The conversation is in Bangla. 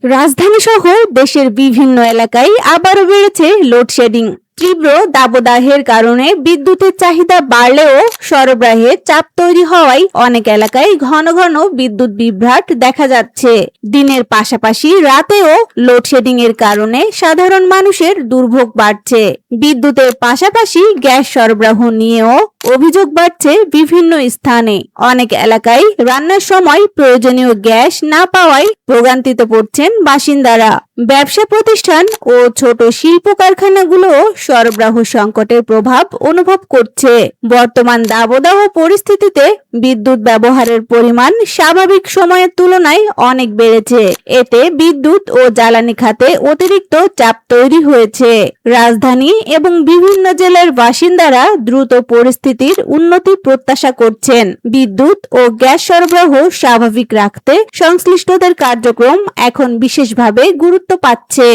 রাজধানী সহ দেশের বিভিন্ন এলাকায় আবারও বেড়েছে লোডশেডিং। তীব্র দাবদাহের কারণে বিদ্যুতের চাহিদা বাড়লেও সরবরাহে চাপ তৈরি হওয়ায় অনেক এলাকায় ঘন ঘন বিদ্যুৎ বিভ্রাট দেখা যাচ্ছে। দিনের পাশাপাশি রাতেও লোডশেডিং এর কারণে সাধারণ মানুষের দুর্ভোগ বাড়ছে। বিদ্যুতের পাশাপাশি গ্যাস সরবরাহ নিয়েও অভিযোগ বাড়ছে বিভিন্ন স্থানে। অনেক এলাকায় রান্নার সময় প্রয়োজনীয় গ্যাস না পাওয়ায় ভোগান্তিতে পড়ছেন বাসিন্দারা। ব্যবসা প্রতিষ্ঠান ও ছোট শিল্প কারখানাগুলোও সরবরাহ সংকটের প্রভাব অনুভব করছে। বর্তমান দাবদাহ পরিস্থিতিতে বিদ্যুৎ ব্যবহারের পরিমাণ স্বাভাবিক সময়ের তুলনায় অনেক বেড়েছে। এতে বিদ্যুৎ ও জ্বালানি খাতে অতিরিক্ত চাপ তৈরি হয়েছে। রাজধানী এবং বিভিন্ন জেলার বাসিন্দারা দ্রুত পরিস্থিতির উন্নতি প্রত্যাশা করছেন। বিদ্যুৎ ও গ্যাস সরবরাহ স্বাভাবিক রাখতে সংশ্লিষ্টদের কার্যক্রম এখন বিশেষভাবে গুরুত্ব পাচ্ছে।